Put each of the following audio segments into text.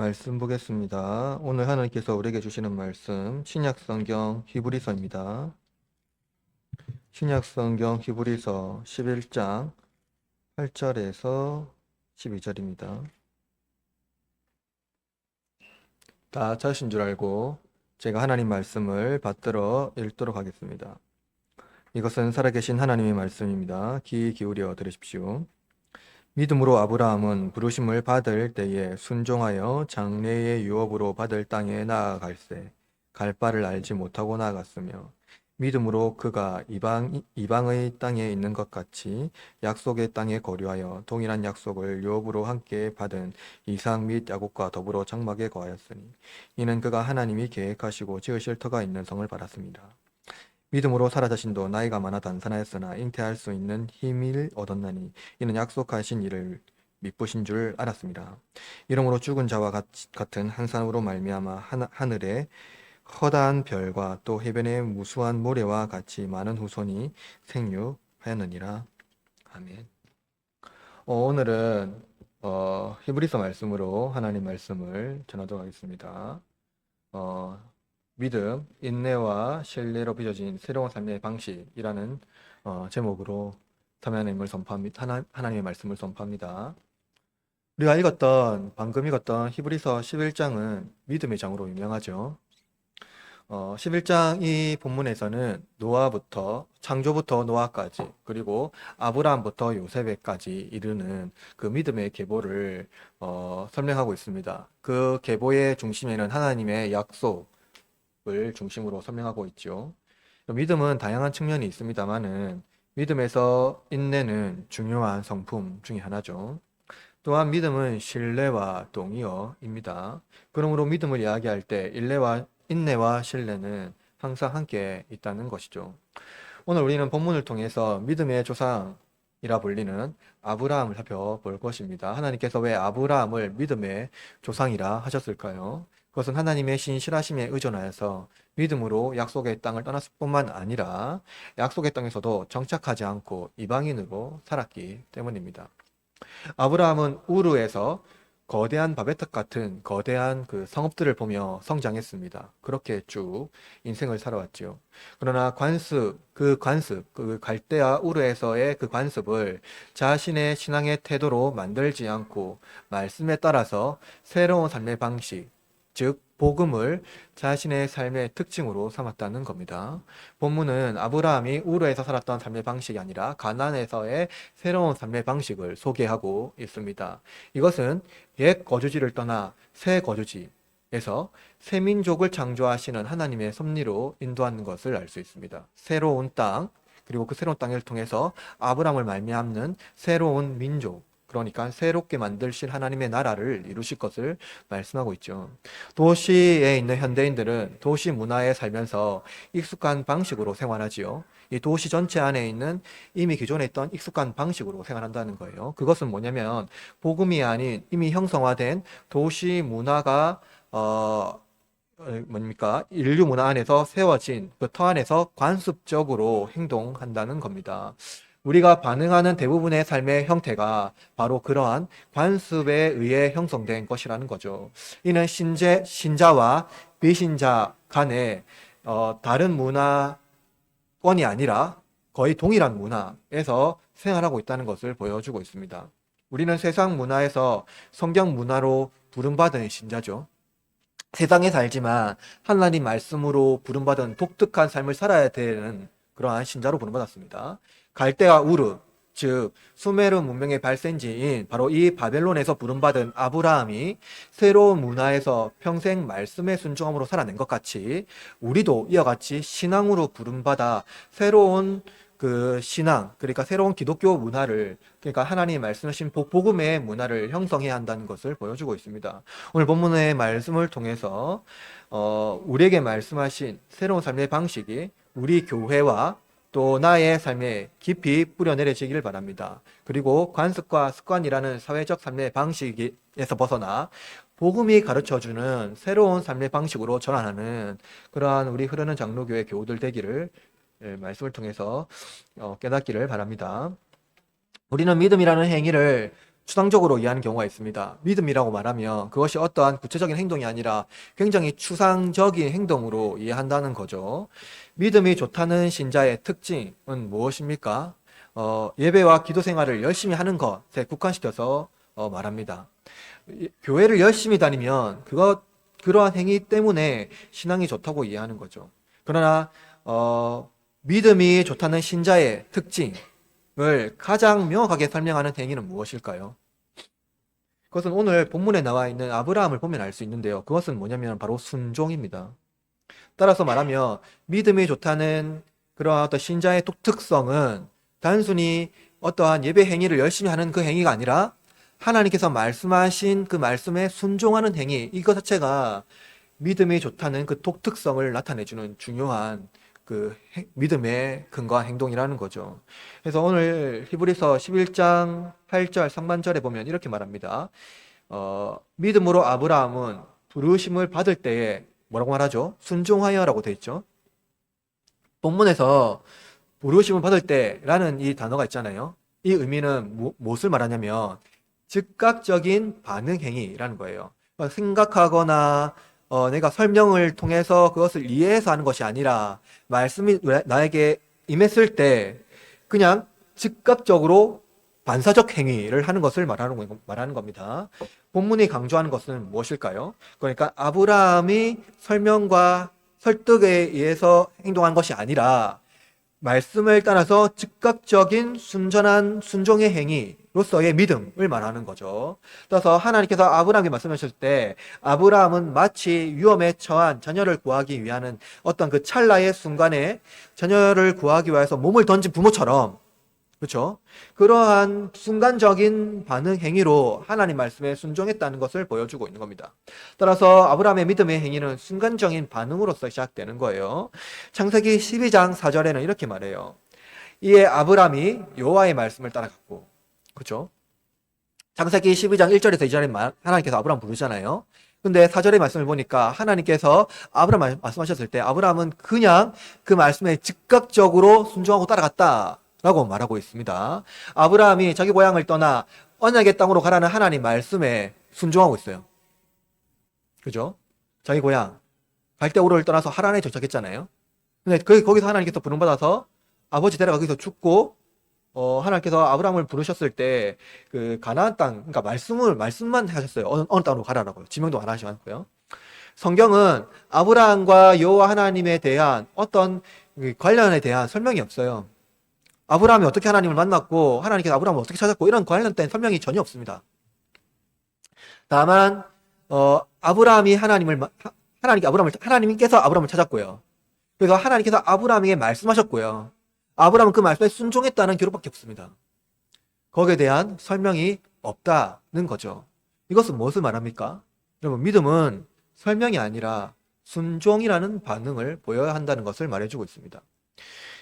말씀 보겠습니다. 오늘 하나님께서 우리에게 주시는 말씀 신약성경 히브리서입니다. 신약성경 히브리서 11장 8절에서 12절입니다. 다 찾으신 줄 알고 제가 하나님 말씀을 받들어 읽도록 하겠습니다. 이것은 살아계신 하나님의 말씀입니다. 귀 기울여 들으십시오. 믿음으로 아브라함은 부르심을 받을 때에 순종하여 장래의 유업으로 받을 땅에 나아갈새 갈 바를 알지 못하고 나아갔으며 믿음으로 그가 이방의 땅에 있는 것 같이 약속의 땅에 거류하여 동일한 약속을 유업으로 함께 받은 이삭 및 야곱과 더불어 장막에 거하였으니 이는 그가 하나님이 계획하시고 지으실 터가 있는 성을 받았습니다. 믿음으로 사라 자신도 나이가 많아 단산하였으나 잉태할 수 있는 힘을 얻었나니 이는 약속하신 이를 미쁘신 줄 알았습니다. 이러므로 죽은 자와 같은 한 사람으로 말미암아 하늘의 허다한 별과 또 해변의 무수한 모래와 같이 많은 후손이 생육하였느니라. 아멘. 오늘은 히브리서 말씀으로 하나님 말씀을 전하도록 하겠습니다. 어, 믿음, 인내와 신뢰로 빚어진 새로운 삶의 방식이라는 제목으로 하나님을 선포합니다. 하나님의 말씀을 선포합니다. 우리가 방금 읽었던 히브리서 11장은 믿음의 장으로 유명하죠. 11장 이 본문에서는 창조부터 노아까지, 그리고 아브라함부터 요셉에까지 이르는 그 믿음의 계보를 설명하고 있습니다. 그 계보의 중심에는 하나님의 약속을 중심으로 설명하고 있죠. 믿음은 다양한 측면이 있습니다만은 믿음에서 인내는 중요한 성품 중에 하나죠. 또한 믿음은 신뢰와 동의어입니다. 그러므로 믿음을 이야기할 때 인내와 신뢰는 항상 함께 있다는 것이죠. 오늘 우리는 본문을 통해서 믿음의 조상이라 불리는 아브라함을 살펴볼 것입니다. 하나님께서 왜 아브라함을 믿음의 조상이라 하셨을까요? 그것은 하나님의 신실하심에 의존하여서 믿음으로 약속의 땅을 떠났을 뿐만 아니라 약속의 땅에서도 정착하지 않고 이방인으로 살았기 때문입니다. 아브라함은 우르에서 거대한 바베탑 같은 거대한 그 성읍들을 보며 성장했습니다. 그렇게 쭉 인생을 살아왔지요. 그러나 그 갈대아 우르에서의 그 관습을 자신의 신앙의 태도로 만들지 않고 말씀에 따라서 새로운 삶의 방식, 즉 복음을 자신의 삶의 특징으로 삼았다는 겁니다. 본문은 아브라함이 우르에서 살았던 삶의 방식이 아니라 가나안에서의 새로운 삶의 방식을 소개하고 있습니다. 이것은 옛 거주지를 떠나 새 거주지에서 새 민족을 창조하시는 하나님의 섭리로 인도하는 것을 알 수 있습니다. 새로운 땅, 그리고 그 새로운 땅을 통해서 아브라함을 말미암는 새로운 민족, 그러니까 새롭게 만들실 하나님의 나라를 이루실 것을 말씀하고 있죠. 도시에 있는 현대인들은 도시 문화에 살면서 익숙한 방식으로 생활하지요. 이 도시 전체 안에 있는 이미 기존에 있던 익숙한 방식으로 생활한다는 거예요. 그것은 뭐냐면 복음이 아닌 이미 형성화된 도시 문화가 인류 문화 안에서 세워진 그 터 안에서 관습적으로 행동한다는 겁니다. 우리가 반응하는 대부분의 삶의 형태가 바로 그러한 관습에 의해 형성된 것이라는 거죠. 이는 신자와 비신자 간의 다른 문화권이 아니라 거의 동일한 문화에서 생활하고 있다는 것을 보여주고 있습니다. 우리는 세상 문화에서 성경 문화로 부름받은 신자죠. 세상에 살지만 하나님 말씀으로 부름받은 독특한 삶을 살아야 되는 그러한 신자로 부름받았습니다. 갈대아 우르, 즉 수메르 문명의 발생지인 바로 이 바벨론에서 부름받은 아브라함이 새로운 문화에서 평생 말씀의 순종함으로 살아낸 것 같이 우리도 이와 같이 신앙으로 부름받아 새로운 그 신앙, 그러니까 새로운 기독교 문화를, 그러니까 하나님이 말씀하신 복음의 문화를 형성해야 한다는 것을 보여주고 있습니다. 오늘 본문의 말씀을 통해서 우리에게 말씀하신 새로운 삶의 방식이 우리 교회와 또 나의 삶에 깊이 뿌려내려지기를 바랍니다. 그리고 관습과 습관이라는 사회적 삶의 방식에서 벗어나 복음이 가르쳐주는 새로운 삶의 방식으로 전환하는 그러한 우리 흐르는 장로교회 교우들 되기를 말씀을 통해서 깨닫기를 바랍니다. 우리는 믿음이라는 행위를 추상적으로 이해하는 경우가 있습니다. 믿음이라고 말하면 그것이 어떠한 구체적인 행동이 아니라 굉장히 추상적인 행동으로 이해한다는 거죠. 믿음이 좋다는 신자의 특징은 무엇입니까? 예배와 기도 생활을 열심히 하는 것에 국한시켜서 말합니다. 교회를 열심히 다니면 그러한 행위 때문에 신앙이 좋다고 이해하는 거죠. 그러나 믿음이 좋다는 신자의 특징을 가장 명확하게 설명하는 행위는 무엇일까요? 그것은 오늘 본문에 나와 있는 아브라함을 보면 알 수 있는데요. 그것은 뭐냐면 바로 순종입니다. 따라서 말하면 믿음이 좋다는 그러한 어떤 신자의 독특성은 단순히 어떠한 예배 행위를 열심히 하는 그 행위가 아니라 하나님께서 말씀하신 그 말씀에 순종하는 행위, 이것 자체가 믿음이 좋다는 그 독특성을 나타내주는 중요한 그 믿음의 근거한 행동이라는 거죠. 그래서 오늘 히브리서 11장 8절 상반절에 보면 이렇게 말합니다. 믿음으로 아브라함은 부르심을 받을 때에 뭐라고 말하죠? 순종하여라고 되어 있죠. 본문에서 부르심을 받을 때라는 이 단어가 있잖아요. 이 의미는 무엇을 말하냐면 즉각적인 반응 행위라는 거예요. 생각하거나 내가 설명을 통해서 그것을 이해해서 하는 것이 아니라 말씀이 나에게 임했을 때 그냥 즉각적으로 반사적 행위를 하는 것을 말하는 겁니다. 본문이 강조하는 것은 무엇일까요? 그러니까 아브라함이 설명과 설득에 의해서 행동한 것이 아니라 말씀을 따라서 즉각적인 순전한 순종의 행위로서의 믿음을 말하는 거죠. 따라서 하나님께서 아브라함에게 말씀하셨을 때 아브라함은 마치 위험에 처한 자녀를 구하기 위한 어떤 그 찰나의 순간에 자녀를 구하기 위해서 몸을 던진 부모처럼, 그렇죠? 그러한 순간적인 반응 행위로 하나님 말씀에 순종했다는 것을 보여주고 있는 겁니다. 따라서 아브라함의 믿음의 행위는 순간적인 반응으로서 시작되는 거예요. 창세기 12장 4절에는 이렇게 말해요. 이에 아브라함이 여호와의 말씀을 따라갔고, 그렇죠? 창세기 12장 1절에서 2절에 하나님께서 아브라함 부르잖아요. 근데 4절의 말씀을 보니까 하나님께서 아브라함 말씀하셨을 때 아브라함은 그냥 그 말씀에 즉각적으로 순종하고 따라갔다 라고 말하고 있습니다. 아브라함이 자기 고향을 떠나 언약의 땅으로 가라는 하나님 말씀에 순종하고 있어요. 그죠? 자기 고향 갈대우르를 떠나서 하란에 정착했잖아요. 근데 거기서 하나님께서 부름받아서 아버지 데려가 거기서 죽고 하나님께서 아브라함을 부르셨을 때 그 가나안 땅, 그러니까 말씀만 하셨어요. 어느 땅으로 가라라고요. 지명도 안 하시고요. 성경은 아브라함과 여호와 하나님에 대한 어떤 관련에 대한 설명이 없어요. 아브라함이 어떻게 하나님을 만났고 하나님께서 아브라함을 어떻게 찾았고 이런 관련된 설명이 전혀 없습니다. 다만 하나님께서 아브라함을 찾았고요. 그래서 하나님께서 아브라함에게 말씀하셨고요. 아브라함은 그 말씀에 순종했다는 기록밖에 없습니다. 거기에 대한 설명이 없다는 거죠. 이것은 무엇을 말합니까? 여러분, 믿음은 설명이 아니라 순종이라는 반응을 보여야 한다는 것을 말해주고 있습니다.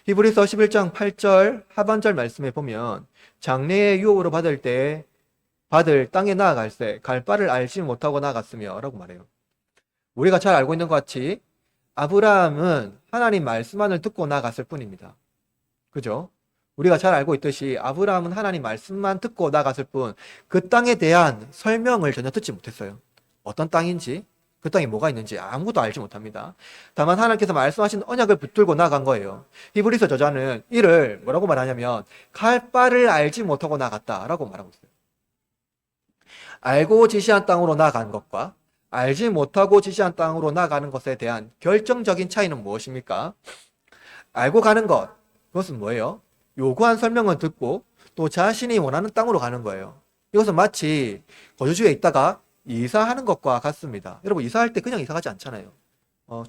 히브리서 11장 8절 하반절 말씀에 보면 장래의 유업으로 받을 땅에 나아갈새 갈 바를 알지 못하고 나아갔으며 라고 말해요. 우리가 잘 알고 있는 것 같이 아브라함은 하나님 말씀만을 듣고 나아갔을 뿐입니다. 그죠? 우리가 잘 알고 있듯이 아브라함은 하나님 말씀만 듣고 나아갔을 뿐 그 땅에 대한 설명을 전혀 듣지 못했어요. 어떤 땅인지 그 땅에 뭐가 있는지 아무것도 알지 못합니다. 다만 하나님께서 말씀하신 언약을 붙들고 나간 거예요. 히브리서 저자는 이를 뭐라고 말하냐면 갈 바를 알지 못하고 나갔다라고 말하고 있어요. 알고 지시한 땅으로 나간 것과 알지 못하고 지시한 땅으로 나가는 것에 대한 결정적인 차이는 무엇입니까? 알고 가는 것, 그것은 뭐예요? 요구한 설명을 듣고 또 자신이 원하는 땅으로 가는 거예요. 이것은 마치 거주지에 있다가 이사하는 것과 같습니다. 여러분, 이사할 때 그냥 이사가지 않잖아요.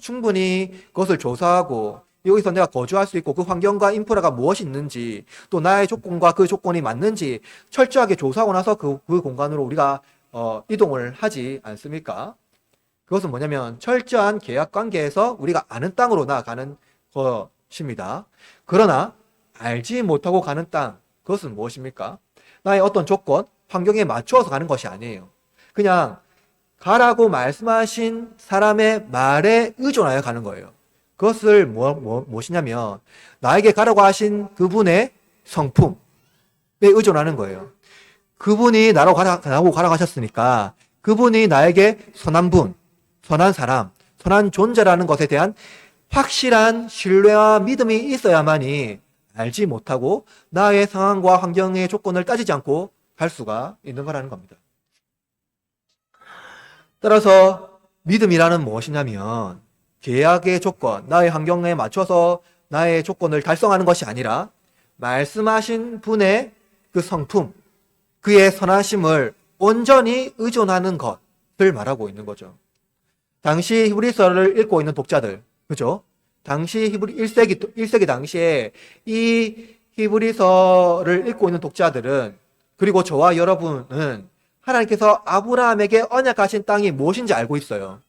충분히 그것을 조사하고 여기서 내가 거주할 수 있고 그 환경과 인프라가 무엇이 있는지 또 나의 조건과 그 조건이 맞는지 철저하게 조사하고 나서 그 공간으로 우리가 이동을 하지 않습니까? 그것은 뭐냐면 철저한 계약 관계에서 우리가 아는 땅으로 나아가는 것입니다. 그러나 알지 못하고 가는 땅, 그것은 무엇입니까? 나의 어떤 조건, 환경에 맞추어서 가는 것이 아니에요. 그냥 가라고 말씀하신 사람의 말에 의존하여 가는 거예요. 그것을 무엇이냐면 나에게 가라고 하신 그분의 성품에 의존하는 거예요. 그분이 나라고 가라가셨으니까 그분이 나에게 선한 분, 선한 사람, 선한 존재라는 것에 대한 확실한 신뢰와 믿음이 있어야만이 알지 못하고 나의 상황과 환경의 조건을 따지지 않고 갈 수가 있는 거라는 겁니다. 따라서 믿음이라는 무엇이냐면 계약의 조건, 나의 환경에 맞춰서 나의 조건을 달성하는 것이 아니라 말씀하신 분의 그 성품, 그의 선하심을 온전히 의존하는 것을 말하고 있는 거죠. 당시 히브리서를 읽고 있는 독자들, 그죠? 당시 1세기 당시에 이 히브리서를 읽고 있는 독자들은, 그리고 저와 여러분은 하나님께서 아브라함에게 언약하신 땅이 무엇인지 알고 있어요.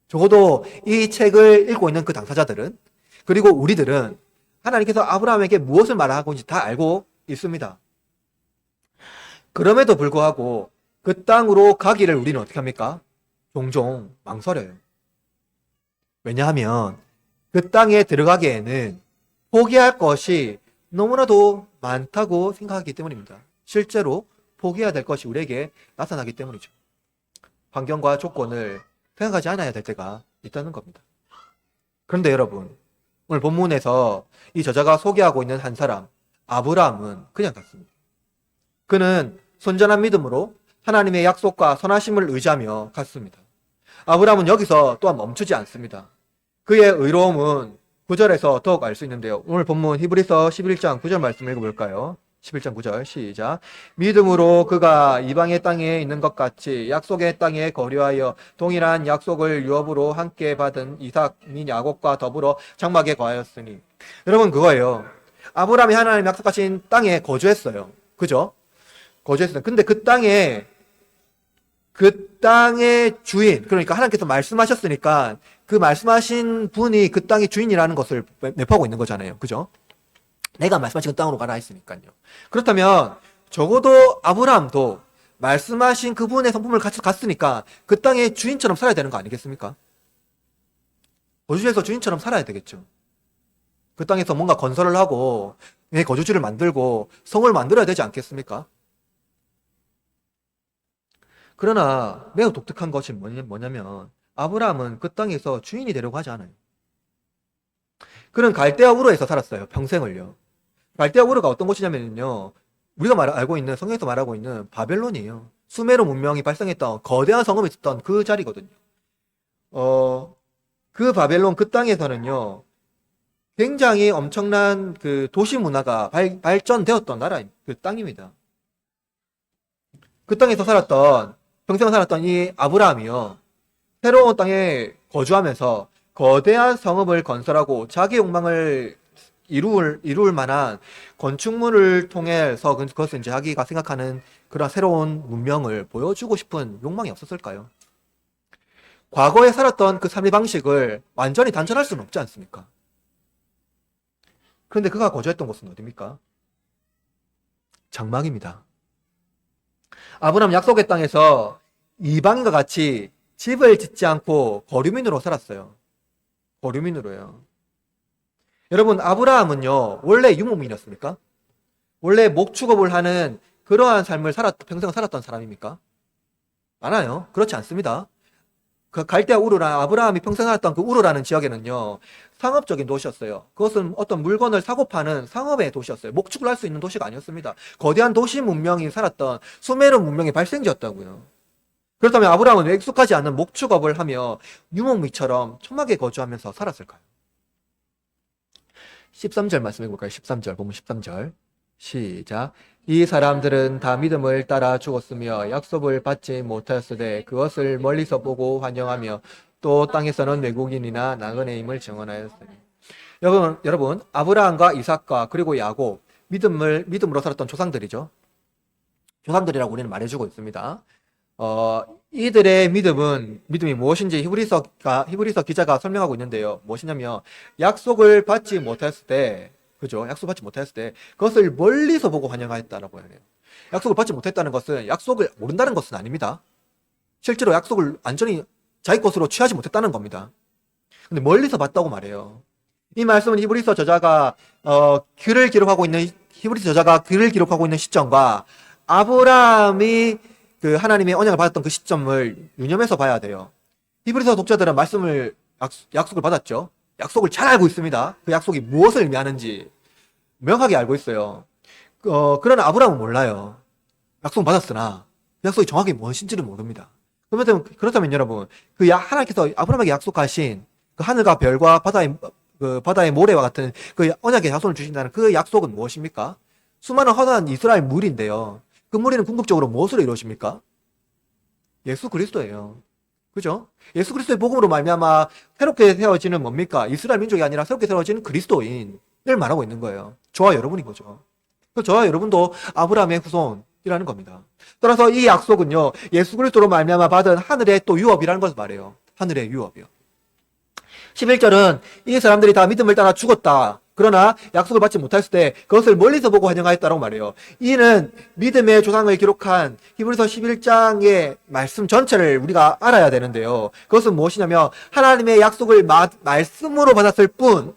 적어도 이 책을 읽고 있는 그 당사자들은, 그리고 우리들은 하나님께서 아브라함에게 무엇을 말하고 있는지 다 알고 있습니다. 그럼에도 불구하고 그 땅으로 가기를 우리는 어떻게 합니까? 종종 망설여요. 왜냐하면 그 땅에 들어가기에는 포기할 것이 너무나도 많다고 생각하기 때문입니다. 실제로 포기해야 될 것이 우리에게 나타나기 때문이죠. 환경과 조건을 생각하지 않아야 될 때가 있다는 겁니다. 그런데 여러분, 오늘 본문에서 이 저자가 소개하고 있는 한 사람, 아브라함은 그냥 같습니다. 그는 선전한 믿음으로 하나님의 약속과 선하심을 의지하며 갔습니다. 아브라함은 여기서 또한 멈추지 않습니다. 그의 의로움은 9절에서 더욱 알 수 있는데요. 오늘 본문 히브리서 11장 9절 말씀 읽어볼까요? 11장 9절 시작. 믿음으로 그가 이방의 땅에 있는 것 같이 약속의 땅에 거류하여 동일한 약속을 유업으로 함께 받은 이삭 및 야곱과 더불어 장막에 거하였으니. 여러분, 그거예요. 아브라함이 하나님 약속하신 땅에 거주했어요. 그죠? 거주했어요. 근데 그 땅의 주인, 그러니까 하나님께서 말씀하셨으니까 그 말씀하신 분이 그 땅의 주인이라는 것을 내포하고 있는 거잖아요. 그죠? 내가 말씀하신 그 땅으로 가라 했으니까요. 그렇다면 적어도 아브라함도 말씀하신 그분의 성품을 같이 갔으니까 그 땅의 주인처럼 살아야 되는 거 아니겠습니까? 거주지에서 주인처럼 살아야 되겠죠. 그 땅에서 뭔가 건설을 하고 내 거주지를 만들고 성을 만들어야 되지 않겠습니까? 그러나 매우 독특한 것이 뭐냐면 아브라함은 그 땅에서 주인이 되려고 하지 않아요. 그는 갈대아 우르에서 살았어요. 평생을요. 갈대아 우르가 어떤 곳이냐면요, 우리가 알고 있는, 성경에서 말하고 있는 바벨론이에요. 수메르 문명이 발생했던 거대한 성읍이 있었던 그 자리거든요. 그 바벨론 그 땅에서는요, 굉장히 엄청난 그 도시 문화가 발전되었던 그 땅입니다. 그 땅에서 평생을 살았던 이 아브라함이요, 새로운 땅에 거주하면서 거대한 성읍을 건설하고 자기 욕망을 이룰 만한 건축물을 통해서 그것은 이제 자기가 생각하는 그런 새로운 문명을 보여주고 싶은 욕망이 없었을까요? 과거에 살았던 그 삶의 방식을 완전히 단절할 수는 없지 않습니까? 그런데 그가 거주했던 곳은 어디입니까? 장막입니다. 아브라함 약속의 땅에서 이방인과 같이 집을 짓지 않고 거류민으로 살았어요. 거류민으로요. 여러분, 아브라함은요, 원래 유목민이었습니까? 원래 목축업을 하는 그러한 삶을 평생 살았던 사람입니까? 많아요. 그렇지 않습니다. 그 갈대아 우르라, 아브라함이 평생 살았던 그 우르라는 지역에는요, 상업적인 도시였어요. 그것은 어떤 물건을 사고 파는 상업의 도시였어요. 목축을 할 수 있는 도시가 아니었습니다. 거대한 도시 문명이 살았던 수메르 문명의 발생지였다고요. 그렇다면 아브라함은 왜 익숙하지 않은 목축업을 하며 유목민처럼 천막에 거주하면서 살았을까요? 13절 말씀해 볼까요? 13절, 본문 13절. 시작. 이 사람들은 다 믿음을 따라 죽었으며 약속을 받지 못하였으되 그것을 멀리서 보고 환영하며 또 땅에서는 외국인이나 나그네임을 증언하였으니. 여러분, 아브라함과 이삭과 그리고 야곱, 믿음으로 살았던 조상들이죠. 조상들이라고 우리는 말해주고 있습니다. 이들의 믿음이 무엇인지 히브리서 기자가 설명하고 있는데요. 무엇이냐면, 약속을 받지 못했을 때, 그죠? 약속을 받지 못했을 때, 그것을 멀리서 보고 환영하였다라고 해요. 약속을 받지 못했다는 것은 약속을 모른다는 것은 아닙니다. 실제로 약속을 완전히 자기 것으로 취하지 못했다는 겁니다. 근데 멀리서 봤다고 말해요. 이 말씀은 히브리서 저자가 글을 기록하고 있는 시점과 아브라함이 그 하나님의 언약을 받았던 그 시점을 유념해서 봐야 돼요. 히브리서 독자들은 말씀을 약속을 받았죠. 약속을 잘 알고 있습니다. 그 약속이 무엇을 의미하는지 명확하게 알고 있어요. 그러나 아브라함은 몰라요. 약속 받았으나 그 약속이 정확히 무엇인지를 모릅니다. 그렇다면 여러분, 하나님께서 아브라함에게 약속하신 그 하늘과 별과 바다의 모래와 같은 그 언약의 자손을 주신다는 그 약속은 무엇입니까? 수많은 허다한 이스라엘 무리인데요. 그 무리는 궁극적으로 무엇으로 이루어집니까? 예수 그리스도예요. 그죠? 예수 그리스도의 복음으로 말미암아 새롭게 세워지는 뭡니까? 이스라엘 민족이 아니라 새롭게 세워지는 그리스도인을 말하고 있는 거예요. 저와 여러분인 거죠. 저와 여러분도 아브라함의 후손이라는 겁니다. 따라서 이 약속은요, 예수 그리스도로 말미암아 받은 하늘의 또 유업이라는 것을 말해요. 하늘의 유업이요. 11절은 이 사람들이 다 믿음을 따라 죽었다. 그러나 약속을 받지 못했을 때 그것을 멀리서 보고 환영하였다라고 말해요. 이는 믿음의 조상을 기록한 히브리서 11장의 말씀 전체를 우리가 알아야 되는데요. 그것은 무엇이냐면 하나님의 약속을 말씀으로 받았을 뿐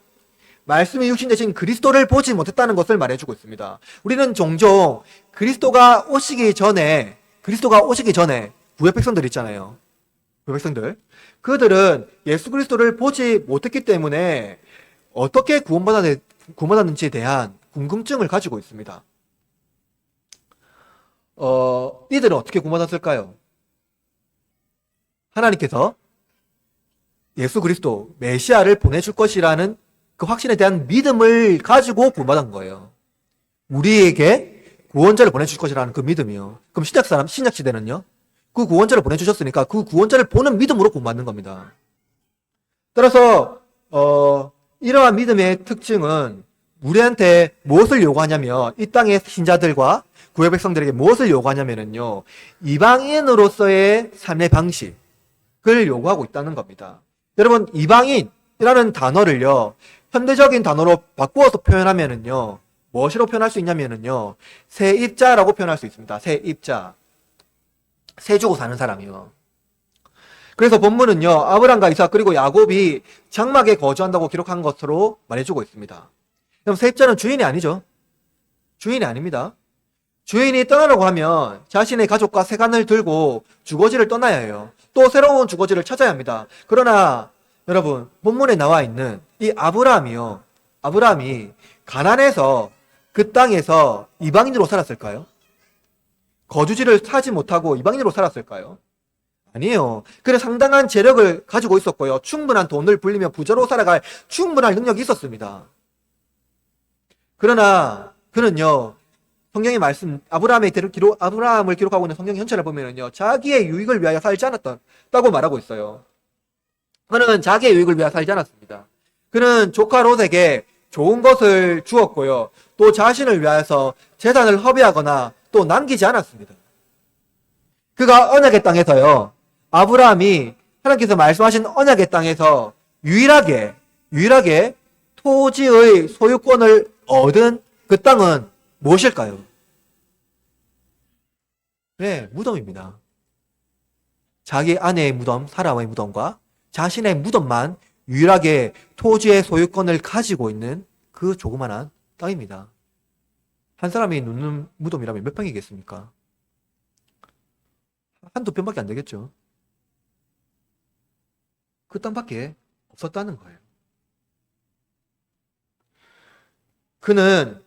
말씀이 육신 되신 그리스도를 보지 못했다는 것을 말해주고 있습니다. 우리는 종종 그리스도가 오시기 전에 구약 백성들 있잖아요. 구약 백성들. 그들은 예수 그리스도를 보지 못했기 때문에 어떻게 구원받았는지에 대한 궁금증을 가지고 있습니다. 이들은 어떻게 구원받았을까요? 하나님께서 예수 그리스도, 메시아를 보내줄 것이라는 그 확신에 대한 믿음을 가지고 구원받은 거예요. 우리에게 구원자를 보내줄 것이라는 그 믿음이요. 그럼 신약시대는요? 그 구원자를 보내주셨으니까 그 구원자를 보는 믿음으로 구원받는 겁니다. 따라서 이러한 믿음의 특징은 우리한테 무엇을 요구하냐면 이 땅의 신자들과 구약 백성들에게 무엇을 요구하냐면요. 이방인으로서의 삶의 방식을 요구하고 있다는 겁니다. 여러분, 이방인이라는 단어를요. 현대적인 단어로 바꾸어서 표현하면은요. 무엇으로 표현할 수 있냐면은요. 세입자라고 표현할 수 있습니다. 세입자. 세 주고 사는 사람이요. 그래서 본문은요, 아브람과 이삭 그리고 야곱이 장막에 거주한다고 기록한 것으로 말해주고 있습니다. 그럼 세입자는 주인이 아니죠. 주인이 아닙니다. 주인이 떠나려고 하면 자신의 가족과 세간을 들고 주거지를 떠나야 해요. 또 새로운 주거지를 찾아야 합니다. 그러나 여러분, 본문에 나와 있는 이 아브라함이 가나안에서 그 땅에서 이방인으로 살았을까요? 거주지를 사지 못하고 이방인으로 살았을까요? 아니에요. 그는 상당한 재력을 가지고 있었고요. 충분한 돈을 불리며 부자로 살아갈 충분한 능력이 있었습니다. 그러나 그는요, 성경의 말씀, 아브라함을 기록하고 있는 성경 현찰을 보면은요, 자기의 유익을 위하여 살지 않았다고 말하고 있어요. 그는 자기의 유익을 위하여 살지 않았습니다. 그는 조카 롯에게 좋은 것을 주었고요. 또 자신을 위하여서 재산을 허비하거나 또 남기지 않았습니다. 그가 언약의 땅에서요, 아브라함이 하나님께서 말씀하신 언약의 땅에서 유일하게 토지의 소유권을 얻은 그 땅은 무엇일까요? 네, 무덤입니다. 자기 아내의 무덤, 사라의 무덤과 자신의 무덤만 유일하게 토지의 소유권을 가지고 있는 그 조그만한 땅입니다. 한 사람이 눕는 무덤이라면 몇 평이겠습니까? 한두 평밖에 안 되겠죠. 그 땅밖에 없었다는 거예요. 그는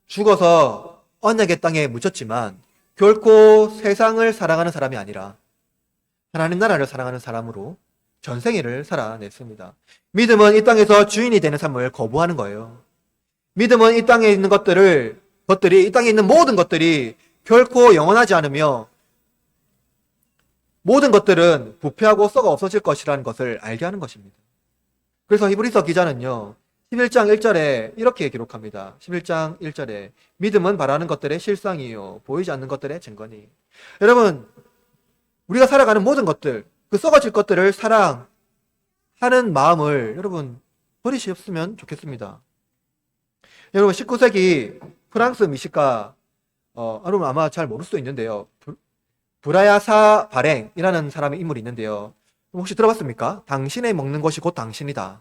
죽어서 언약의 땅에 묻혔지만 결코 세상을 사랑하는 사람이 아니라 하나님 나라를 사랑하는 사람으로 전생애를 살아냈습니다. 믿음은 이 땅에서 주인이 되는 삶을 거부하는 거예요. 믿음은 이 땅에 있는 이 땅에 있는 모든 것들이 결코 영원하지 않으며 모든 것들은 부패하고 썩어 없어질 것이라는 것을 알게 하는 것입니다. 그래서 히브리서 기자는요, 11장 1절에 이렇게 기록합니다. 11장 1절에 믿음은 바라는 것들의 실상이요 보이지 않는 것들의 증거니. 여러분, 우리가 살아가는 모든 것들, 그 썩어질 것들을 사랑하는 마음을 여러분 버리셨으면 좋겠습니다. 여러분, 19세기 프랑스 미식가 여러분 아마 잘 모를 수도 있는데요. 브라야사 바랭이라는 사람의 인물이 있는데요. 혹시 들어봤습니까? 당신의 먹는 것이 곧 당신이다.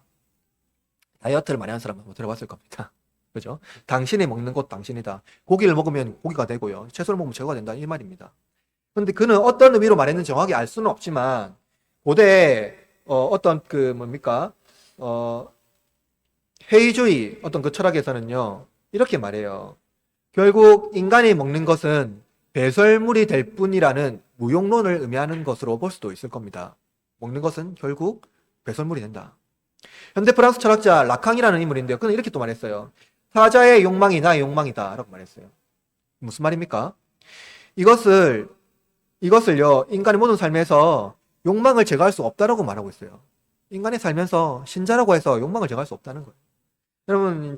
다이어트를 많이 하는 사람은 들어봤을 겁니다. 그죠? 당신이 먹는 것 당신이다. 고기를 먹으면 고기가 되고요. 채소를 먹으면 채소가 된다. 이 말입니다. 근데 그는 어떤 의미로 말했는지 정확히 알 수는 없지만, 고대, 어떤 그 뭡니까? 회의주의 어떤 그 철학에서는요, 이렇게 말해요. 결국 인간이 먹는 것은 배설물이 될 뿐이라는 무용론을 의미하는 것으로 볼 수도 있을 겁니다. 먹는 것은 결국 배설물이 된다. 현대 프랑스 철학자 라캉이라는 인물인데요. 그는 이렇게 또 말했어요. 사자의 욕망이 나의 욕망이다 라고 말했어요. 무슨 말입니까? 이것을요, 인간의 모든 삶에서 욕망을 제거할 수 없다라고 말하고 있어요. 인간이 살면서 신자라고 해서 욕망을 제거할 수 없다는 거예요. 여러분,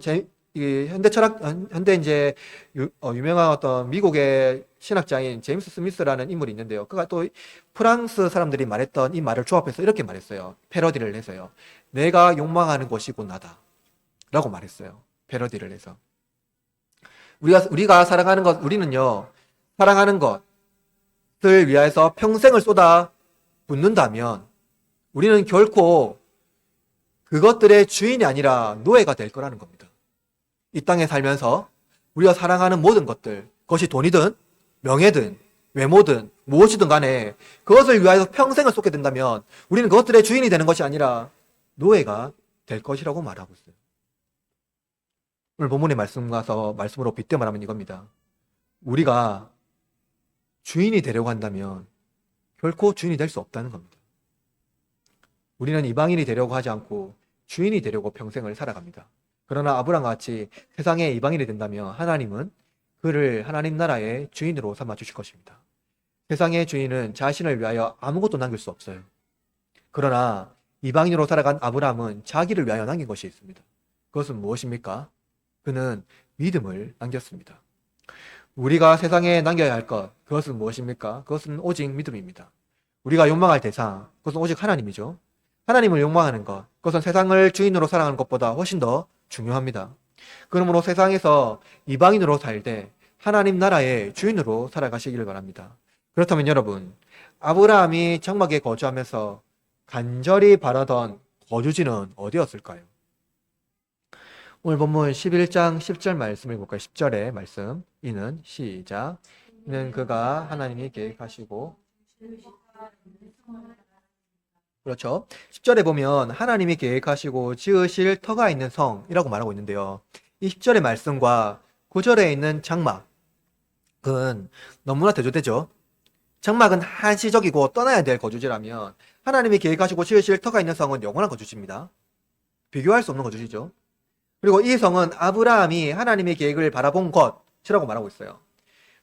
이 현대 철학, 현대 이제 유명한 어떤 미국의 신학자인 제임스 스미스라는 인물이 있는데요. 그가 또 프랑스 사람들이 말했던 이 말을 조합해서 이렇게 말했어요. 패러디를 해서요. 내가 욕망하는 것이 곧 나다. 라고 말했어요. 패러디를 해서. 우리가 사랑하는 것, 우리는요, 사랑하는 것을 위해서 평생을 쏟아 붓는다면 우리는 결코 그것들의 주인이 아니라 노예가 될 거라는 겁니다. 이 땅에 살면서 우리가 사랑하는 모든 것들, 그것이 돈이든 명예든 외모든 무엇이든 간에 그것을 위하여 평생을 쏟게 된다면 우리는 그것들의 주인이 되는 것이 아니라 노예가 될 것이라고 말하고 있어요. 오늘 본문의 말씀으로 빗대 말하면 이겁니다. 우리가 주인이 되려고 한다면 결코 주인이 될 수 없다는 겁니다. 우리는 이방인이 되려고 하지 않고 주인이 되려고 평생을 살아갑니다. 그러나 아브라함과 같이 세상의 이방인이 된다면 하나님은 그를 하나님 나라의 주인으로 삼아 주실 것입니다. 세상의 주인은 자신을 위하여 아무것도 남길 수 없어요. 그러나 이방인으로 살아간 아브라함은 자기를 위하여 남긴 것이 있습니다. 그것은 무엇입니까? 그는 믿음을 남겼습니다. 우리가 세상에 남겨야 할 것, 그것은 무엇입니까? 그것은 오직 믿음입니다. 우리가 욕망할 대상, 그것은 오직 하나님이죠. 하나님을 욕망하는 것, 그것은 세상을 주인으로 살아가는 것보다 훨씬 더 중요합니다. 그러므로 세상에서 이방인으로 살되 하나님 나라의 주인으로 살아가시기를 바랍니다. 그렇다면 여러분, 아브라함이 장막에 거주하면서 간절히 바라던 거주지는 어디였을까요? 오늘 본문 11장 10절 말씀을 볼까요? 10절의 말씀. 이는 시작. 이는 그가 하나님이 계획하시고, 그렇죠. 10절에 보면 하나님이 계획하시고 지으실 터가 있는 성이라고 말하고 있는데요. 이 10절의 말씀과 9절에 있는 장막은 너무나 대조되죠. 장막은 한시적이고 떠나야 될 거주지라면 하나님이 계획하시고 지으실 터가 있는 성은 영원한 거주지입니다. 비교할 수 없는 거주지죠. 그리고 이 성은 아브라함이 하나님의 계획을 바라본 것이라고 말하고 있어요.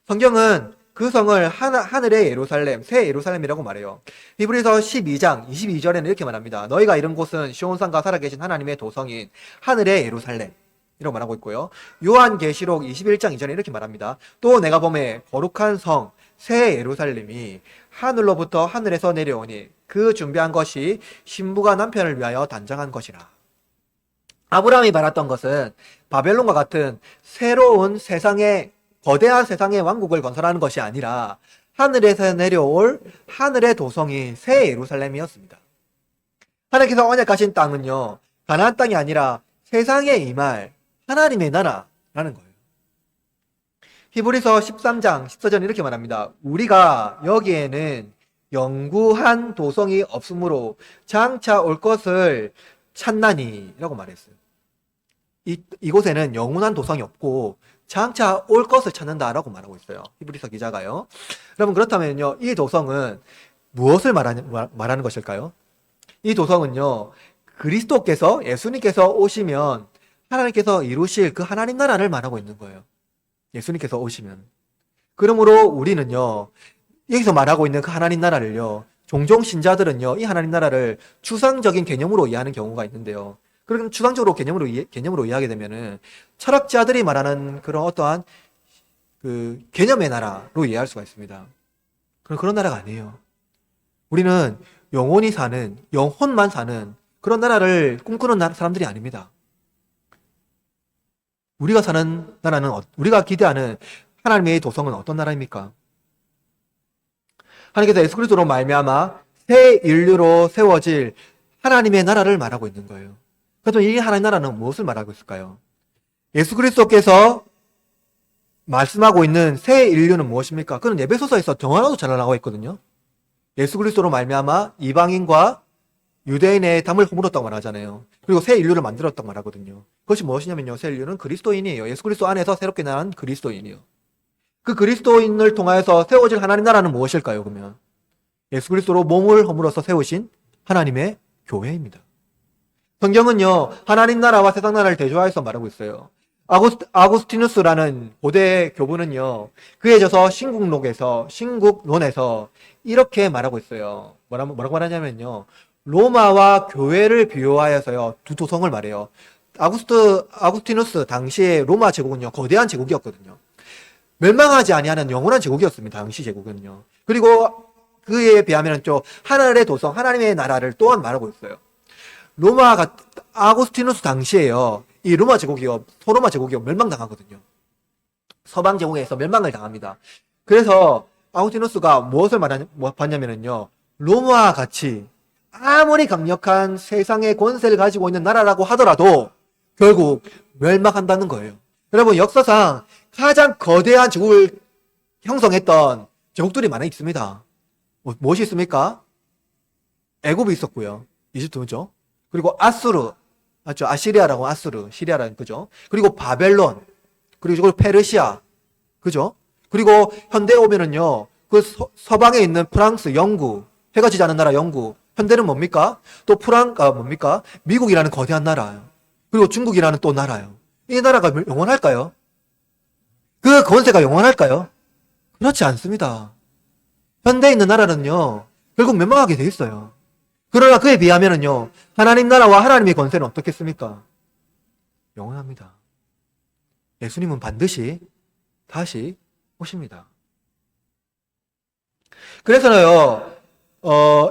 성경은 그 성을 하늘의 예루살렘, 새 예루살렘이라고 말해요. 히브리서 12장 22절에는 이렇게 말합니다. 너희가 이른 곳은 시온산과 살아계신 하나님의 도성인 하늘의 예루살렘 이라고 말하고 있고요. 요한계시록 21장 2절에 이렇게 말합니다. 또 내가 보매 거룩한 성, 새 예루살렘이 하늘로부터 하늘에서 내려오니 그 준비한 것이 신부가 남편을 위하여 단장한 것이라. 아브라함이 바랐던 것은 바벨론과 같은 새로운 세상의 거대한 세상의 왕국을 건설하는 것이 아니라 하늘에서 내려올 하늘의 도성이 새 예루살렘이었습니다. 하나님께서 언약하신 땅은요, 가나안 땅이 아니라 세상에 임할 하나님의 나라라는 거예요. 히브리서 13장 14절은 이렇게 말합니다. 우리가 여기에는 영구한 도성이 없으므로 장차 올 것을 찾나니 라고 말했어요. 이곳에는 영원한 도성이 없고 장차 올 것을 찾는다라고 말하고 있어요. 히브리서 기자가요. 여러분, 그렇다면요, 이 도성은 무엇을 말하는 것일까요? 이 도성은요, 그리스도께서, 예수님께서 오시면 하나님께서 이루실 그 하나님 나라를 말하고 있는 거예요. 예수님께서 오시면. 그러므로 우리는요, 여기서 말하고 있는 그 하나님 나라를요, 종종 신자들은요, 이 하나님 나라를 추상적인 개념으로 이해하는 경우가 있는데요. 그럼 추상적으로 개념으로 이해하게 되면은 철학자들이 말하는 그런 어떠한 그 개념의 나라로 이해할 수가 있습니다. 그런 나라가 아니에요. 우리는 영원히 사는, 영혼만 사는 그런 나라를 꿈꾸는 사람들이 아닙니다. 우리가 사는 나라는, 우리가 기대하는 하나님의 도성은 어떤 나라입니까? 하나님께서 예수 그리스도로 말미암아 새 인류로 세워질 하나님의 나라를 말하고 있는 거예요. 그래서 이 하나님 나라는 무엇을 말하고 있을까요? 예수 그리스도께서 말씀하고 있는 새 인류는 무엇입니까? 그는 에베소서에서 더 하나도 잘 나와 있거든요. 예수 그리스도로 말미암아 이방인과 유대인의 담을 허물었다고 말하잖아요. 그리고 새 인류를 만들었다고 말하거든요. 그것이 무엇이냐면요. 새 인류는 그리스도인이에요. 예수 그리스도 안에서 새롭게 난 그리스도인이요. 그 그리스도인을 통하여서 세워질 하나님 나라는 무엇일까요? 그러면 예수 그리스도로 몸을 허물어서 세우신 하나님의 교회입니다. 성경은요, 하나님 나라와 세상 나라를 대조하여서 말하고 있어요. 아구스티누스라는 고대 교부는요, 그에 져서 신국론에서 이렇게 말하고 있어요. 뭐라고 말하냐면요, 로마와 교회를 비유하여서요, 두 도성을 말해요. 아구스티누스 당시에 로마 제국은요, 거대한 제국이었거든요. 멸망하지 아니하는 영원한 제국이었습니다. 당시 제국은요. 그리고 그에 비하면 좀 하늘의 도성, 하나님의 나라를 또한 말하고 있어요. 아구스티누스 당시에요. 이 로마 제국이요, 소로마 제국이요, 멸망당하거든요. 서방 제국에서 멸망을 당합니다. 그래서 아구스티누스가 무엇을 봤냐면요, 로마와 같이 아무리 강력한 세상의 권세를 가지고 있는 나라라고 하더라도 결국 멸망한다는 거예요. 여러분, 역사상 가장 거대한 제국을 형성했던 제국들이 많이 있습니다. 무엇이 있습니까? 애굽이 있었고요. 이집트죠. 그리고 아수르, 맞죠? 아시리아라고 아수르, 시리아라는 그죠? 그리고 바벨론, 그리고 페르시아, 그죠? 그리고 현대에 오면은요, 그 서방에 있는 프랑스, 영국, 해가 지지 않은 나라 영국, 현대는 뭡니까? 또 뭡니까? 미국이라는 거대한 나라예요. 그리고 중국이라는 또 나라예요. 이 나라가 영원할까요? 그 권세가 영원할까요? 그렇지 않습니다. 현대에 있는 나라는요, 결국 멸망하게 돼 있어요. 그러나 그에 비하면은요, 하나님 나라와 하나님의 권세는 어떻겠습니까? 영원합니다. 예수님은 반드시 다시 오십니다. 그래서요,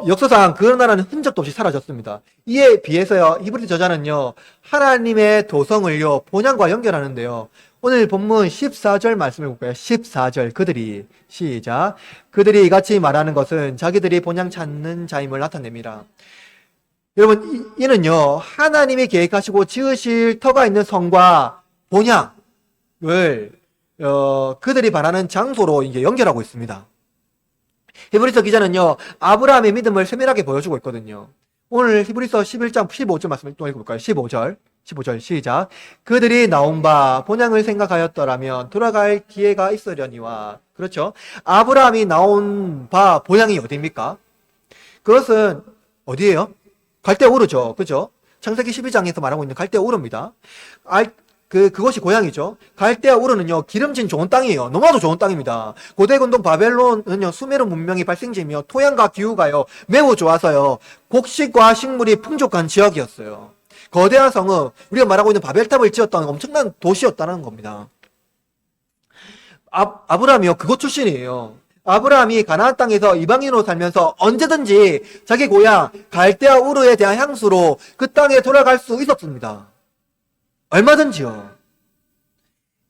역사상 그 나라는 흔적도 없이 사라졌습니다. 이에 비해서요, 히브리 저자는요, 하나님의 도성을요, 본향과 연결하는데요. 오늘 본문 14절 말씀을 볼까요? 14절. 시작. 그들이 이같이 말하는 것은 자기들이 본향 찾는 자임을 나타냅니다. 여러분, 이는요, 하나님이 계획하시고 지으실 터가 있는 성과 본향을, 그들이 바라는 장소로 이제 연결하고 있습니다. 히브리서 기자는요, 아브라함의 믿음을 세밀하게 보여주고 있거든요. 오늘 히브리서 11장 15절 말씀을 또 읽어볼까요? 15절 시작. 그들이 나온 바 본향을 생각하였더라면 돌아갈 기회가 있으려니와. 그렇죠? 아브라함이 나온 바 본향이 어디입니까? 그것은 어디예요? 갈대아 우르죠. 그죠? 창세기 12장에서 말하고 있는 갈대아 우르입니다. 그것이 고향이죠. 갈대아 우르는요, 기름진 좋은 땅이에요. 너무나도 좋은 땅입니다. 고대 근동 바벨론은요, 수메르 문명이 발생지며 토양과 기후가요, 매우 좋아서요, 곡식과 식물이 풍족한 지역이었어요. 거대한 성은 우리가 말하고 있는 바벨탑을 지었던 엄청난 도시였다는 겁니다. 아브라함이요, 그곳 출신이에요. 아브라함이 가나안 땅에서 이방인으로 살면서 언제든지 자기 고향 갈대아 우르에 대한 향수로 그 땅에 돌아갈 수 있었습니다. 얼마든지요.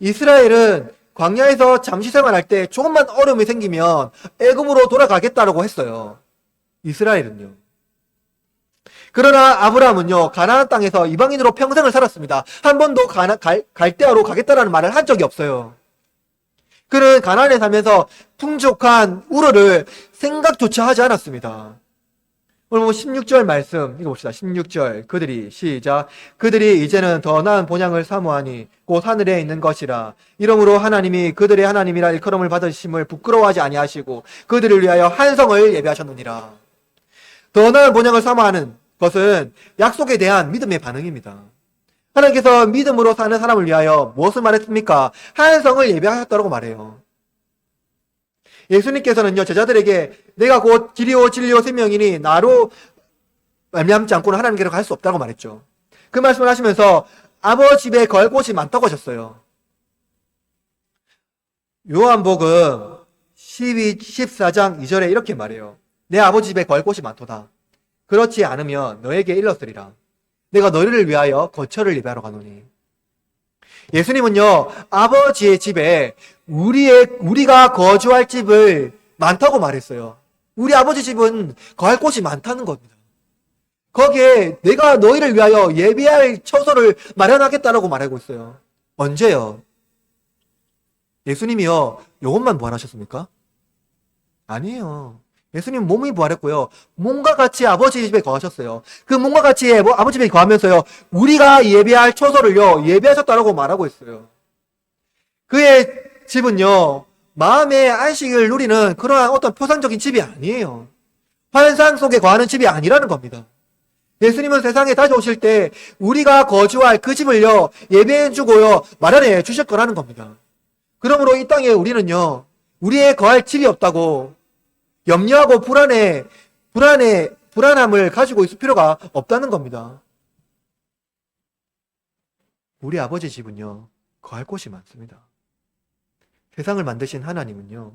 이스라엘은 광야에서 잠시 생활할 때 조금만 어려움이 생기면 애굽으로 돌아가겠다라고 했어요. 이스라엘은요. 그러나 아브라함은요, 가나안 땅에서 이방인으로 평생을 살았습니다. 한 번도 갈대아로 가겠다라는 말을 한 적이 없어요. 그는 가나안에 살면서 풍족한 우르를 생각조차 하지 않았습니다. 오늘 16절 말씀 읽어봅시다. 16절. 시작. 그들이 이제는 더 나은 본향을 사모하니 곧 하늘에 있는 것이라. 이러므로 하나님이 그들의 하나님이라 일컬음을 받으심을 부끄러워하지 아니하시고 그들을 위하여 한 성을 예비하셨느니라. 더 나은 본향을 사모하는 것은 약속에 대한 믿음의 반응입니다. 하나님께서 믿음으로 사는 사람을 위하여 무엇을 말했습니까? 한 성을 예비하셨다고 말해요. 예수님께서는요, 제자들에게 내가 곧 길이요 진리요 생명이니 나로 말미암지 않고는 하나님께로 갈 수 없다고 말했죠. 그 말씀을 하시면서 아버지 집에 걸 곳이 많다고 하셨어요. 요한복음 14장 2절에 이렇게 말해요. 내 아버지 집에 걸 곳이 많도다. 그렇지 않으면 너에게 일렀으리라. 내가 너희를 위하여 거처를 예비하러 가노니. 예수님은요, 아버지의 집에 우리가 거주할 집을 많다고 말했어요. 우리 아버지 집은 거할 곳이 많다는 겁니다. 거기에 내가 너희를 위하여 예비할 처소를 마련하겠다라고 말하고 있어요. 언제요? 예수님이요, 요것만 부활하셨습니까? 아니에요. 예수님 몸이 부활했고요. 몸과 같이 아버지 집에 거하셨어요. 그 몸과 같이 아버지 집에 거하면서요. 우리가 예배할 처소를요. 예배하셨다라고 말하고 있어요. 그의 집은요. 마음의 안식을 누리는 그러한 어떤 표상적인 집이 아니에요. 환상 속에 거하는 집이 아니라는 겁니다. 예수님은 세상에 다시 오실 때 우리가 거주할 그 집을요. 예배해 주고요. 마련해 주실 거라는 겁니다. 그러므로 이 땅에 우리는요. 우리의 거할 집이 없다고 염려하고 불안함을 가지고 있을 필요가 없다는 겁니다. 우리 아버지 집은요, 거할 곳이 많습니다. 세상을 만드신 하나님은요,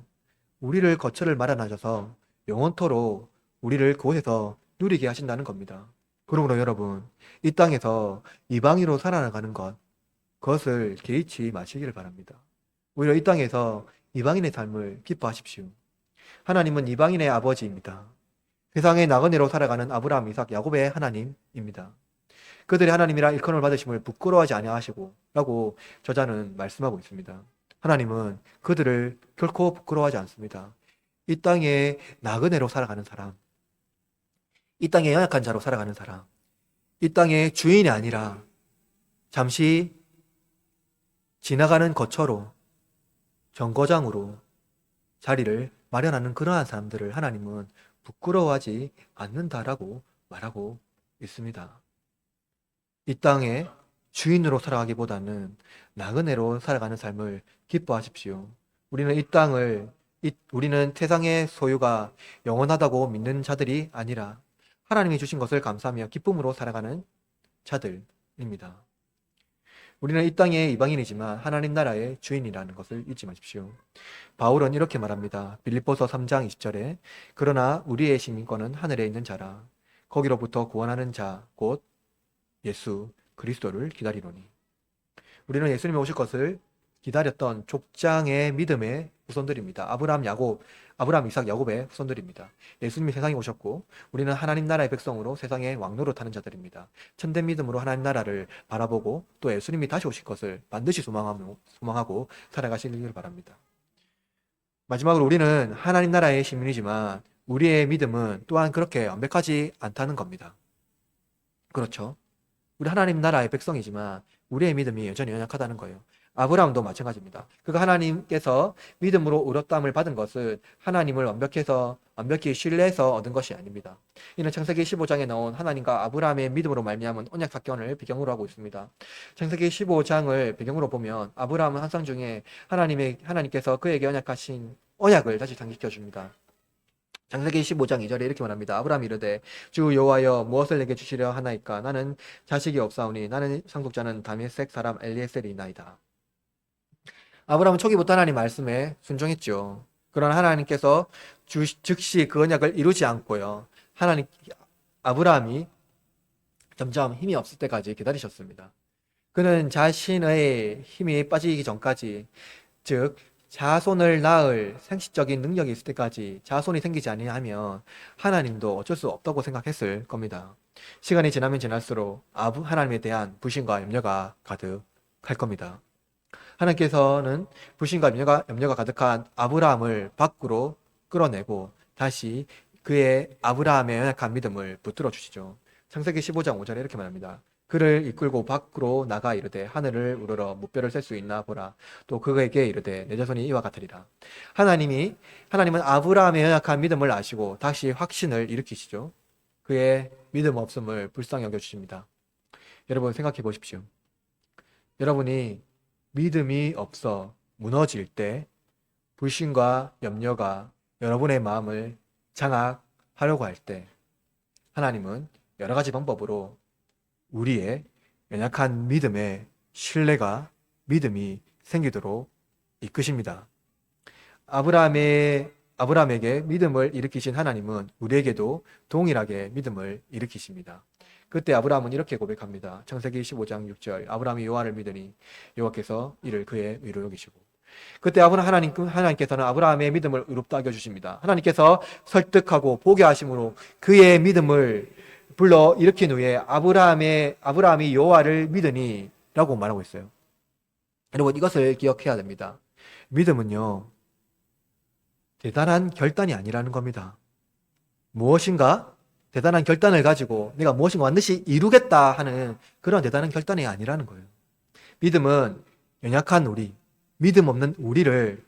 우리를 거처를 마련하셔서 영원토록 우리를 그곳에서 누리게 하신다는 겁니다. 그러므로 여러분, 이 땅에서 이방인으로 살아나가는 그것을 개의치 마시기를 바랍니다. 오히려 이 땅에서 이방인의 삶을 기뻐하십시오. 하나님은 이방인의 아버지입니다. 세상의 나그네로 살아가는 아브라함, 이삭, 야곱의 하나님입니다. 그들의 하나님이라 일컬음을 받으심을 부끄러워하지 아니하시고 라고 저자는 말씀하고 있습니다. 하나님은 그들을 결코 부끄러워하지 않습니다. 이 땅에 나그네로 살아가는 사람, 이 땅에 연약한 자로 살아가는 사람, 이 땅의 주인이 아니라 잠시 지나가는 거처로, 정거장으로 자리를 마련하는 그러한 사람들을 하나님은 부끄러워하지 않는다라고 말하고 있습니다. 이 땅에 주인으로 살아가기보다는 나그네로 살아가는 삶을 기뻐하십시오. 우리는 세상의 소유가 영원하다고 믿는 자들이 아니라 하나님이 주신 것을 감사하며 기쁨으로 살아가는 자들입니다. 우리는 이 땅의 이방인이지만 하나님 나라의 주인이라는 것을 잊지 마십시오. 바울은 이렇게 말합니다. 빌립보서 3장 20절에 그러나 우리의 시민권은 하늘에 있는 자라 거기로부터 구원하는 자 곧 예수 그리스도를 기다리노니. 우리는 예수님이 오실 것을 기다렸던 족장의 믿음의 후손들입니다. 아브라함, 이삭, 야곱의 후손들입니다. 예수님이 세상에 오셨고 우리는 하나님 나라의 백성으로 세상의 왕노릇하는 자들입니다. 참된 믿음으로 하나님 나라를 바라보고 또 예수님이 다시 오실 것을 반드시 소망하고 살아가시길 바랍니다. 마지막으로 우리는 하나님 나라의 시민이지만 우리의 믿음은 또한 그렇게 완벽하지 않다는 겁니다. 그렇죠? 우리 하나님 나라의 백성이지만 우리의 믿음이 여전히 연약하다는 거예요. 아브라함도 마찬가지입니다. 그가 하나님께서 믿음으로 의롭다함을 받은 것은 하나님을 완벽히 신뢰해서 얻은 것이 아닙니다. 이는 창세기 15장에 나온 하나님과 아브라함의 믿음으로 말미암은 언약 사건을 배경으로 하고 있습니다. 창세기 15장을 배경으로 보면 아브라함은 환상 중에 하나님께서 그에게 언약하신 언약을 다시 상기시켜 줍니다. 창세기 15장 2절에 이렇게 말합니다. 아브라함이 이르되 주 여호와여 무엇을 내게 주시려 하나이까 나는 자식이 없사오니 나는 상속자는 다메섹 사람 엘리에셀이나이다. 아브라함은 초기부터 하나님 말씀에 순종했죠. 그러나 하나님께서 즉시 그 언약을 이루지 않고요. 아브라함이 점점 힘이 없을 때까지 기다리셨습니다. 그는 자신의 힘이 빠지기 전까지, 즉 자손을 낳을 생식적인 능력이 있을 때까지 자손이 생기지 아니하면 하나님도 어쩔 수 없다고 생각했을 겁니다. 시간이 지나면 지날수록 하나님에 대한 불신과 염려가 가득할 겁니다. 하나님께서는 불신과 염려가 가득한 아브라함을 밖으로 끌어내고 다시 그의 아브라함의 연약한 믿음을 붙들어 주시죠. 창세기 15장 5절에 이렇게 말합니다. 그를 이끌고 밖으로 나가 이르되 하늘을 우러러 무뼈를 셀 수 있나 보라. 또 그에게 이르되 내 자손이 이와 같으리라. 하나님은 아브라함의 연약한 믿음을 아시고 다시 확신을 일으키시죠. 그의 믿음 없음을 불쌍히 여겨주십니다. 여러분 생각해 보십시오. 여러분이 믿음이 없어 무너질 때 불신과 염려가 여러분의 마음을 장악하려고 할 때 하나님은 여러 가지 방법으로 우리의 연약한 믿음이 생기도록 이끄십니다. 아브라함에게 믿음을 일으키신 하나님은 우리에게도 동일하게 믿음을 일으키십니다. 그때 아브라함은 이렇게 고백합니다. 창세기 15장 6절 아브라함이 여호와를 믿으니 여호와께서 이를 그의 의로 여기시고. 그때 하나님께서는 아브라함의 믿음을 의롭다 여겨주십니다. 하나님께서 설득하고 보게 하심으로 그의 믿음을 불러 일으킨 후에 아브라함이 여호와를 믿으니 라고 말하고 있어요. 여러분 이것을 기억해야 됩니다. 믿음은요, 대단한 결단이 아니라는 겁니다. 무엇인가 대단한 결단을 가지고 내가 무엇인가 반드시 이루겠다 하는 그런 대단한 결단이 아니라는 거예요. 믿음은 연약한 우리, 믿음 없는 우리를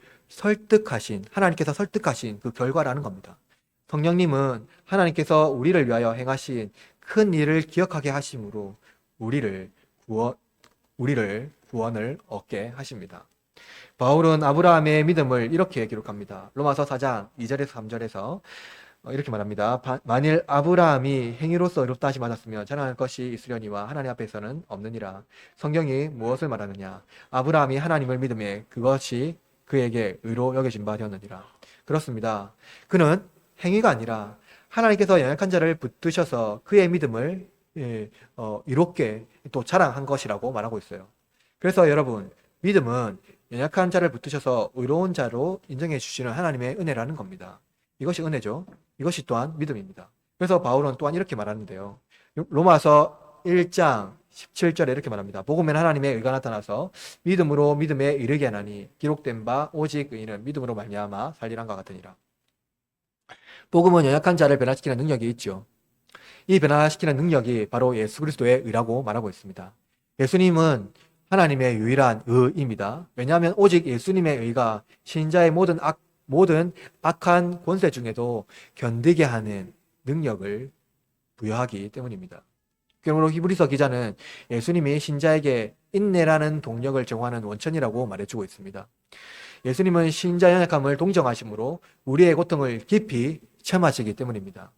하나님께서 설득하신 그 결과라는 겁니다. 성령님은 하나님께서 우리를 위하여 행하신 큰 일을 기억하게 하심으로 우리를 구원을 얻게 하십니다. 바울은 아브라함의 믿음을 이렇게 기록합니다. 로마서 4장 2절에서 3절에서 이렇게 말합니다. 만일 아브라함이 행위로서 의롭다 하심 받았으면 자랑할 것이 있으려니와 하나님 앞에서는 없느니라. 성경이 무엇을 말하느냐? 아브라함이 하나님을 믿음에 그것이 그에게 의로 여겨진 바 되었느니라. 그렇습니다. 그는 행위가 아니라 하나님께서 연약한 자를 붙드셔서 그의 믿음을 이롭게 또 자랑한 것이라고 말하고 있어요. 그래서 여러분, 믿음은 연약한 자를 붙드셔서 의로운 자로 인정해 주시는 하나님의 은혜라는 겁니다. 이것이 은혜죠. 이것이 또한 믿음입니다. 그래서 바울은 또한 이렇게 말하는데요. 로마서 1장 17절에 이렇게 말합니다. 복음에는 하나님의 의가 나타나서 믿음으로 믿음에 이르게 하나니 기록된 바 오직 의인은 믿음으로 말미암아 살리란과 같으니라. 복음은 연약한 자를 변화시키는 능력이 있죠. 이 변화시키는 능력이 바로 예수 그리스도의 의라고 말하고 있습니다. 예수님은 하나님의 유일한 의입니다. 왜냐하면 오직 예수님의 의가 신자의 모든 악한 권세 중에도 견디게 하는 능력을 부여하기 때문입니다. 그러므로 히브리서 기자는 예수님이 신자에게 인내라는 동력을 제공하는 원천이라고 말해주고 있습니다. 예수님은 신자 연약함을 동정하심으로 우리의 고통을 깊이 체험하시기 때문입니다.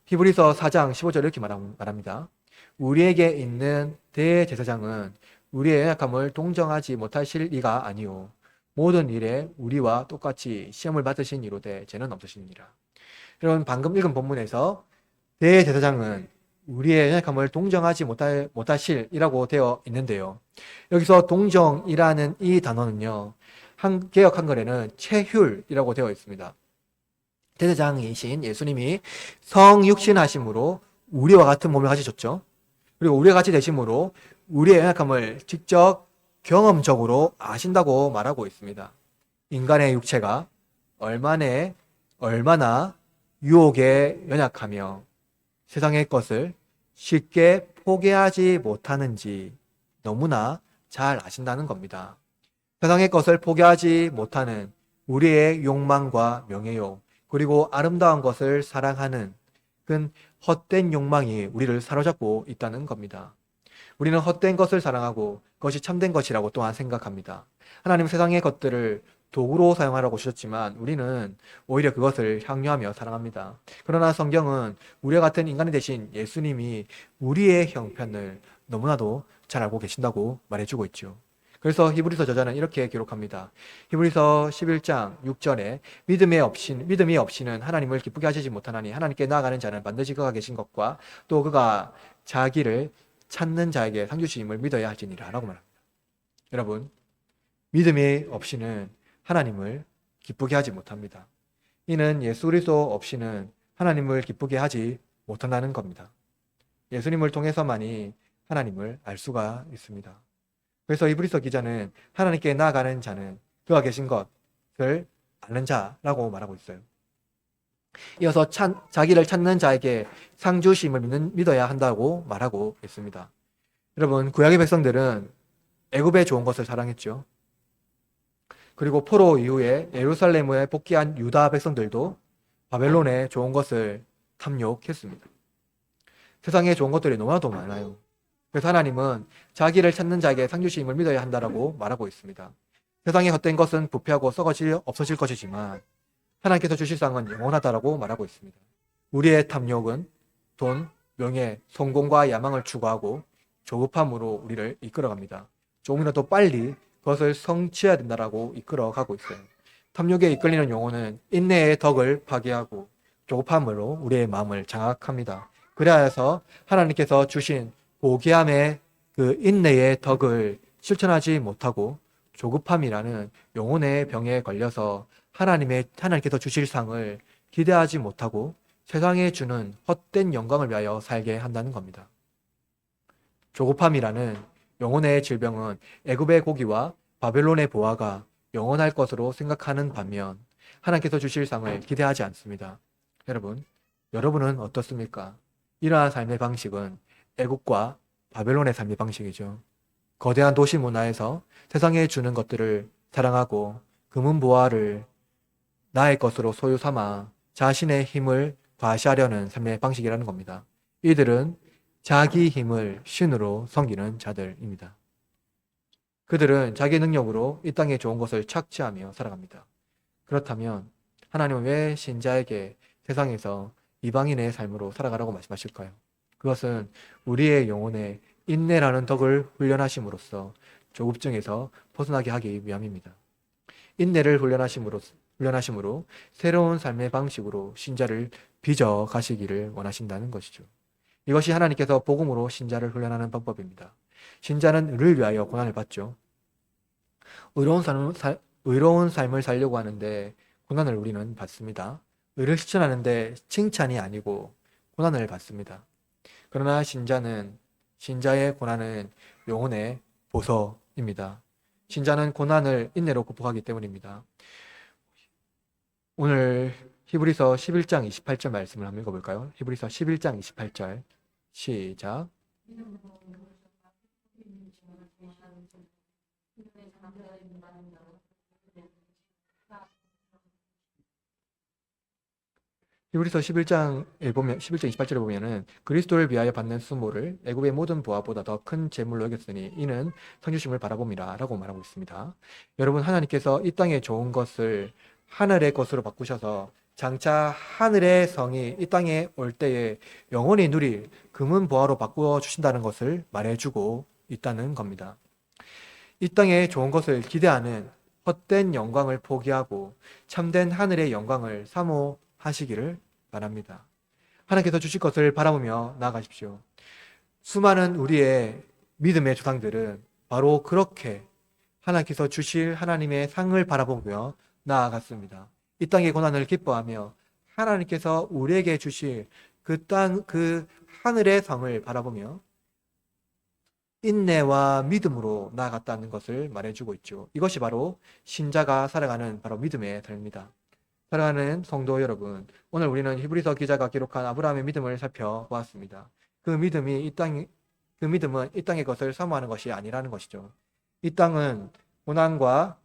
히브리서 4장 15절 이렇게 말합니다. 우리에게 있는 대제사장은 우리의 연약함을 동정하지 못하실 이가 아니오 모든 일에 우리와 똑같이 시험을 받으신 이로되 죄는 없으시니라. 여러분 방금 읽은 본문에서 대제사장은 우리의 연약함을 동정하지 못하실이라고 되어 있는데요. 여기서 동정이라는 이 단어는요. 개역 한글에는 체휼이라고 되어 있습니다. 대제사장이신 예수님이 성육신하심으로 우리와 같은 몸을 가지셨죠. 그리고 우리와 같이 되심으로 우리의 연약함을 직접 경험적으로 아신다고 말하고 있습니다. 인간의 육체가 얼마나 유혹에 연약하며 세상의 것을 쉽게 포기하지 못하는지 너무나 잘 아신다는 겁니다. 세상의 것을 포기하지 못하는 우리의 욕망과 명예욕, 그리고 아름다운 것을 사랑하는 그 헛된 욕망이 우리를 사로잡고 있다는 겁니다. 우리는 헛된 것을 사랑하고 그것이 참된 것이라고 또한 생각합니다. 하나님은 세상의 것들을 도구로 사용하라고 주셨지만 우리는 오히려 그것을 향유하며 사랑합니다. 그러나 성경은 우리와 같은 인간이 되신 예수님이 우리의 형편을 너무나도 잘 알고 계신다고 말해주고 있죠. 그래서 히브리서 저자는 이렇게 기록합니다. 히브리서 11장 6절에 믿음이 없이는 하나님을 기쁘게 하시지 못하나니 하나님께 나아가는 자는 반드시 그가 계신 것과 또 그가 자기를 찾는 자에게 상 주심을 믿어야 할지니라 라고 말합니다. 여러분, 믿음이 없이는 하나님을 기쁘게 하지 못합니다. 이는 예수 그리스도 없이는 하나님을 기쁘게 하지 못한다는 겁니다. 예수님을 통해서만이 하나님을 알 수가 있습니다. 그래서 히브리서 기자는 하나님께 나아가는 자는 그가 계신 것을 아는 자라고 말하고 있어요. 이어서 자기를 찾는 자에게 상 주심을 믿어야 한다고 말하고 있습니다. 여러분, 구약의 백성들은 애굽에 좋은 것을 사랑했죠. 그리고 포로 이후에 예루살렘에 복귀한 유다 백성들도 바벨론의 좋은 것을 탐욕했습니다. 세상에 좋은 것들이 너무나도 많아요. 그래서 하나님은 자기를 찾는 자에게 상 주심을 믿어야 한다라고 말하고 있습니다. 세상에 헛된 것은 부패하고 없어질 것이지만 하나님께서 주실 상은 영원하다라고 말하고 있습니다. 우리의 탐욕은 돈, 명예, 성공과 야망을 추구하고 조급함으로 우리를 이끌어갑니다. 조금이라도 빨리 그것을 성취해야 된다라고 이끌어가고 있어요. 탐욕에 이끌리는 영혼은 인내의 덕을 파괴하고 조급함으로 우리의 마음을 장악합니다. 그래서 하나님께서 주신 고귀함의 그 인내의 덕을 실천하지 못하고 조급함이라는 영혼의 병에 걸려서 하나님께서 주실 상을 기대하지 못하고 세상에 주는 헛된 영광을 위하여 살게 한다는 겁니다. 조급함이라는 영혼의 질병은 애굽의 고기와 바벨론의 보화가 영원할 것으로 생각하는 반면 하나님께서 주실 상을 기대하지 않습니다. 여러분은 어떻습니까? 이러한 삶의 방식은 애국과 바벨론의 삶의 방식이죠. 거대한 도시 문화에서 세상에 주는 것들을 사랑하고 금은 보화를 나의 것으로 소유 삼아 자신의 힘을 과시하려는 삶의 방식이라는 겁니다. 이들은 자기 힘을 신으로 섬기는 자들입니다. 그들은 자기 능력으로 이 땅에 좋은 것을 착취하며 살아갑니다. 그렇다면 하나님은 왜 신자에게 세상에서 이방인의 삶으로 살아가라고 말씀하실까요? 그것은 우리의 영혼에 인내라는 덕을 훈련하심으로써 조급증에서 벗어나게 하기 위함입니다. 인내를 훈련하심으로 새로운 삶의 방식으로 신자를 빚어 가시기를 원하신다는 것이죠. 이것이 하나님께서 복음으로 신자를 훈련하는 방법입니다. 신자는 의를 위하여 고난을 받죠. 의로운 삶을 살려고 하는데 고난을 우리는 받습니다. 의를 실천하는데 칭찬이 아니고 고난을 받습니다. 그러나 신자의 고난은 영혼의 보석입니다. 신자는 고난을 인내로 극복하기 때문입니다. 오늘 히브리서 11장 28절 말씀을 한번 읽어볼까요? 히브리서 11장 28절 시작. 히브리서 11장 28절에 보면은 그리스도를 위하여 받는 수모를 애굽의 모든 보화보다 더 큰 재물로 여겼으니 이는 성주심을 바라봅니다 라고 말하고 있습니다. 여러분, 하나님께서 이 땅의 좋은 것을 하늘의 것으로 바꾸셔서 장차 하늘의 성이 이 땅에 올 때에 영원히 누릴 금은 보화로 바꾸어 주신다는 것을 말해주고 있다는 겁니다. 이 땅에 좋은 것을 기대하는 헛된 영광을 포기하고 참된 하늘의 영광을 사모하시기를 바랍니다. 하나님께서 주실 것을 바라보며 나아가십시오. 수많은 우리의 믿음의 조상들은 바로 그렇게 하나님께서 주실 하나님의 상을 바라보며 나아갔습니다. 이 땅의 고난을 기뻐하며 하나님께서 우리에게 주실 그 하늘의 상을 바라보며 인내와 믿음으로 나아갔다는 것을 말해주고 있죠. 이것이 바로 신자가 살아가는 바로 믿음의 삶입니다. 사랑하는 성도 여러분, 오늘 우리는 히브리서 기자가 기록한 아브라함의 믿음을 살펴보았습니다. 그 믿음은 이 땅의 것을 사모하는 것이 아니라는 것이죠. 이 땅은 고난과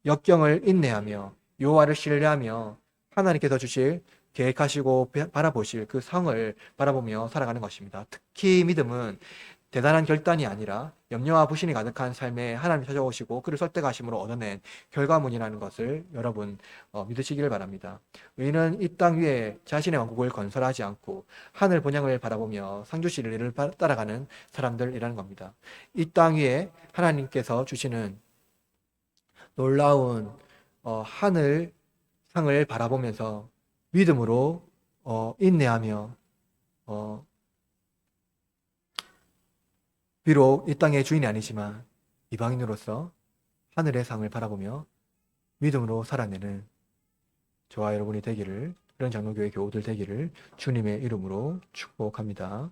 역경을 인내하며 여호와를 신뢰하며 하나님께서 주실 계획하시고 바라보실 그 성을 바라보며 살아가는 것입니다. 특히 믿음은 대단한 결단이 아니라 염려와 불신이 가득한 삶에 하나님이 찾아오시고 그를 설득하심으로 얻어낸 결과물이라는 것을 여러분 믿으시기를 바랍니다. 의인은 이 땅 위에 자신의 왕국을 건설하지 않고 하늘 본향을 바라보며 상주실 일을 따라가는 사람들이라는 겁니다. 이 땅 위에 하나님께서 주시는 놀라운 하늘 상을 바라보면서 믿음으로 인내하며 비록 이 땅의 주인이 아니지만 이방인으로서 하늘의 상을 바라보며 믿음으로 살아내는 저와 여러분이 되기를, 그런 장로교회 교우들 되기를 주님의 이름으로 축복합니다.